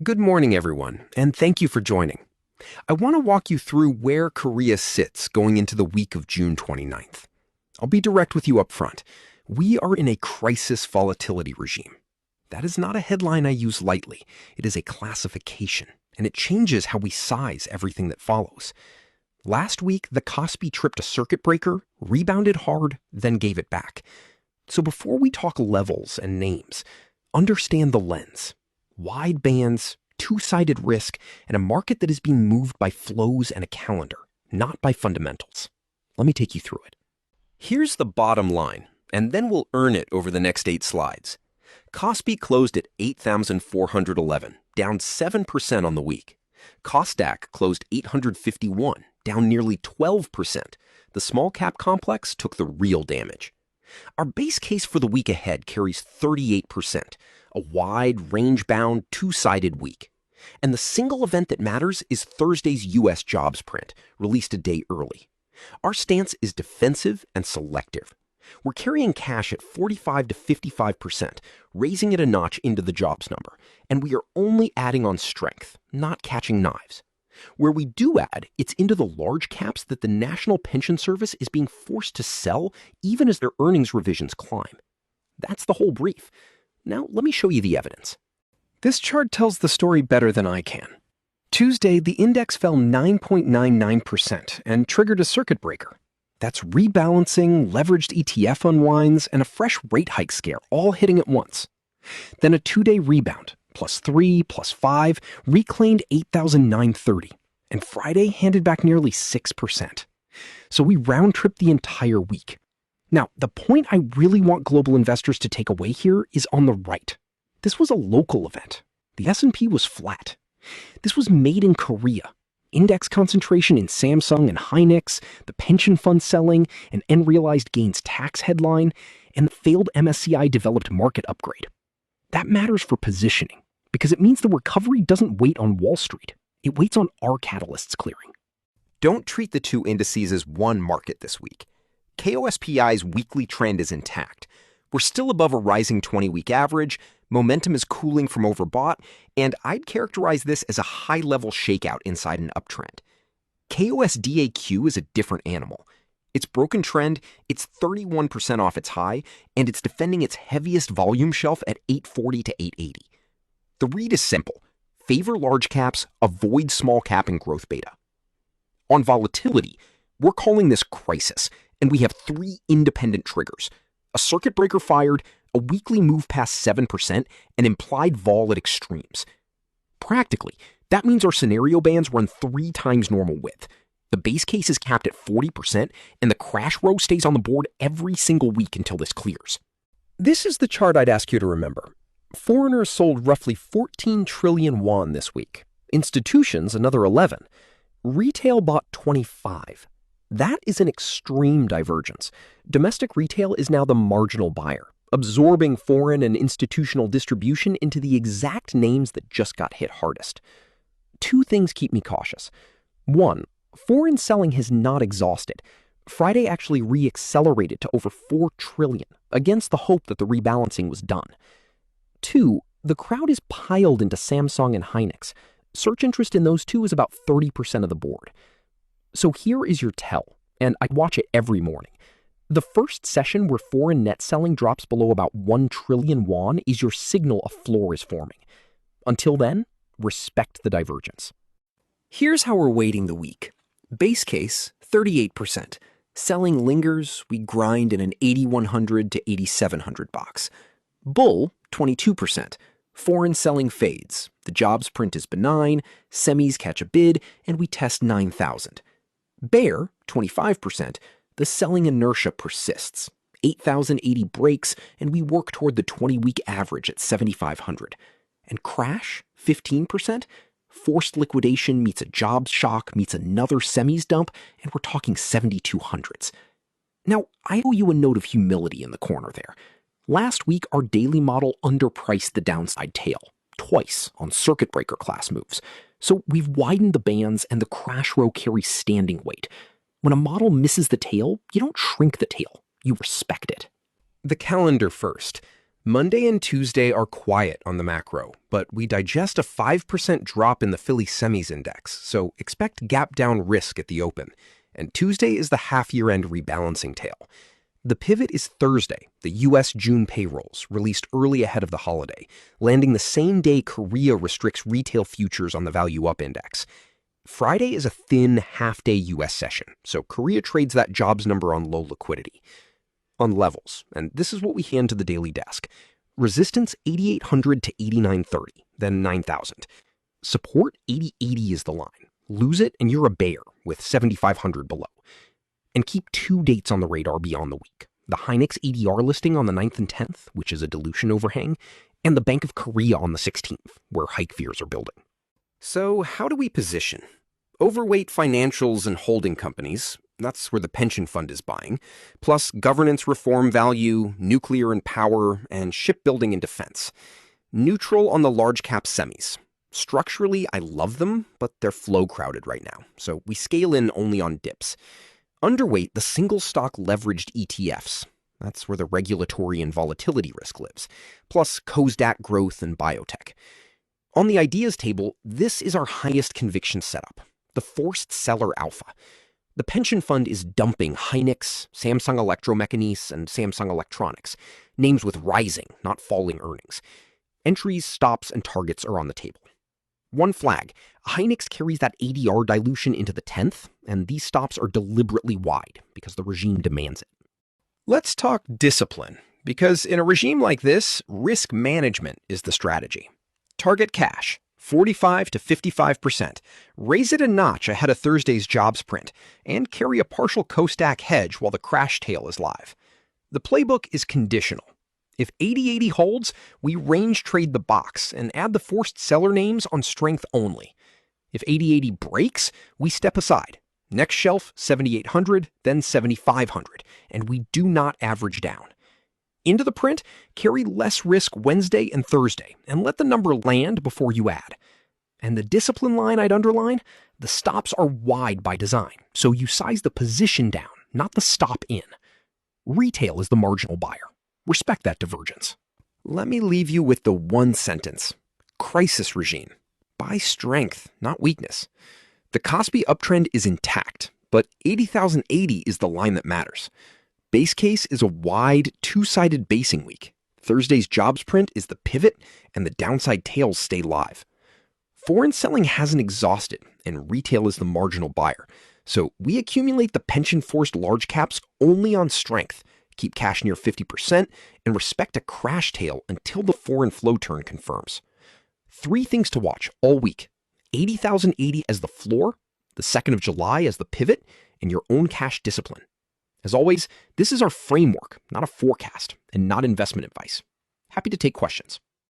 Good morning, everyone, and thank you for joining. I want to walk you through where Korea sits going into the week of June 29th. I'll be direct with you up front. We are in a crisis volatility regime. That is not a headline I use lightly. It is a classification, and it changes how we size everything that follows. Last week, the KOSPI tripped a circuit breaker, rebounded hard, then gave it back. So before we talk levels and names, understand the lens. Wide bands, two-sided risk, and a market that is being moved by flows and a calendar, not by fundamentals. Let me take you through it. Here's the bottom line, and then we'll earn it over the next 8 slides. KOSPI closed at 8,411, down 7% on the week. KOSDAQ closed 851, down nearly 12%. The small cap complex took the real damage. Our base case for the week ahead carries 38%, a wide, range-bound, two-sided week. And the single event that matters is Thursday's U.S. jobs print, released a day early. Our stance is defensive and selective. We're carrying cash at 45 to 55%, raising it a notch into the jobs number, and we are only adding on strength, not catching knives. Where we do add, it's into the large caps that the National Pension Service is being forced to sell even as their earnings revisions climb. That's the whole brief. Now, let me show you the evidence. This chart tells the story better than I can. Tuesday, the index fell 9.99% and triggered a circuit breaker. That's rebalancing, leveraged ETF unwinds, and a fresh rate hike scare all hitting at once. Then a 2-day rebound, +3, +5, reclaimed 8,930, and Friday handed back nearly 6%. So we round-tripped the entire week. Now, the point I really want global investors to take away here is on the right. This was a local event. The S&P was flat. This was made in Korea. Index concentration in Samsung and Hynix, the pension fund selling, an unrealized gains tax headline, and the failed MSCI developed market upgrade. That matters for positioning, because it means the recovery doesn't wait on Wall Street. It waits on our catalysts clearing. Don't treat the two indices as one market this week. KOSPI's weekly trend is intact. We're still above a rising 20-week average, momentum is cooling from overbought, and I'd characterize this as a high-level shakeout inside an uptrend. KOSDAQ is a different animal. It's broken trend, it's 31% off its high, and it's defending its heaviest volume shelf at 840 to 880. The read is simple. Favor large caps, avoid small cap and growth beta. On volatility, we're calling this crisis, and we have 3 independent triggers. A circuit breaker fired, a weekly move past 7%, and implied vol at extremes. Practically, that means our scenario bands run 3 times normal width. The base case is capped at 40%, and the crash row stays on the board every single week until this clears. This is the chart I'd ask you to remember. Foreigners sold roughly 14 trillion won this week. Institutions, another 11. Retail bought 25. That is an extreme divergence. Domestic retail is now the marginal buyer, absorbing foreign and institutional distribution into the exact names that just got hit hardest. 2 things keep me cautious. 1, foreign selling has not exhausted. Friday actually re-accelerated to over 4 trillion against the hope that the rebalancing was done. 2, the crowd is piled into Samsung and Hynix. Search interest in those two is about 30% of the board. So here is your tell, and I watch it every morning. The first session where foreign net selling drops below about 1 trillion won is your signal a floor is forming. Until then, respect the divergence. Here's how we're weighting the week. Base case, 38%. Selling lingers, we grind in an 8,100 to 8,700 box. Bull, 22%. Foreign selling fades. The jobs print is benign, semis catch a bid, and we test 9,000. Bear, 25%. The selling inertia persists. 8,080 breaks, and we work toward the 20-week average at 7,500. And crash, 15%. Forced liquidation meets a jobs shock, meets another semis dump, and we're talking 7,200s. Now, I owe you a note of humility in the corner there. Last week, our daily model underpriced the downside tail, twice on circuit breaker class moves. So we've widened the bands and the crash row carries standing weight. When a model misses the tail, you don't shrink the tail, you respect it. The calendar first. Monday and Tuesday are quiet on the macro, but we digest a 5% drop in the Philly Semis index, so expect gap down risk at the open. And Tuesday is the half-year-end rebalancing tail. The pivot is Thursday, the U.S. June payrolls, released early ahead of the holiday, landing the same day Korea restricts retail futures on the Value Up Index. Friday is a thin half-day U.S. session, so Korea trades that jobs number on low liquidity. On levels, and this is what we hand to the daily desk. Resistance 8,800 to 8,930, then 9,000. Support 8,080 is the line. Lose it and you're a bear with 7,500 below. And keep two dates on the radar beyond the week. The Hynix ADR listing on the 9th and 10th, which is a dilution overhang, and the Bank of Korea on the 16th, where hike fears are building. So how do we position? Overweight financials and holding companies, that's where the pension fund is buying, plus governance reform value, nuclear and power, and shipbuilding and defense. Neutral on the large cap semis. Structurally, I love them, but they're flow crowded right now, so we scale in only on dips. Underweight the single stock leveraged ETFs. That's where the regulatory and volatility risk lives, plus KOSDAQ growth and biotech. On the ideas table, this is our highest conviction setup, the forced seller alpha. The pension fund is dumping Hynix, Samsung Electromechaniques, and Samsung Electronics, names with rising, not falling earnings. Entries, stops, and targets are on the table. One flag, Hynix carries that ADR dilution into the 10th, and these stops are deliberately wide because the regime demands it. Let's talk discipline, because in a regime like this, risk management is the strategy. Target cash, 45 to 55%. Raise it a notch ahead of Thursday's jobs print, and carry a partial KOSDAQ hedge while the crash tail is live. The playbook is conditional. If 80/80 holds, we range trade the box and add the forced seller names on strength only. If 80/80 breaks, we step aside. Next shelf, 7,800, then 7,500, and we do not average down. Into the print, carry less risk Wednesday and Thursday, and let the number land before you add. And the discipline line I'd underline, the stops are wide by design, so you size the position down, not the stop in. Retail is the marginal buyer. Respect that divergence. Let me leave you with the one sentence. Crisis regime. Buy strength, not weakness. The KOSPI uptrend is intact, but 80,080 is the line that matters. Base case is a wide, two-sided basing week. Thursday's jobs print is the pivot, and the downside tails stay live. Foreign selling hasn't exhausted, and retail is the marginal buyer. So we accumulate the pension-forced large caps only on strength, keep cash near 50%, and respect a crash tail until the foreign flow turn confirms. Three things to watch all week. 80,080 as the floor, the 2nd of July as the pivot, and your own cash discipline. As always, this is our framework, not a forecast, and not investment advice. Happy to take questions.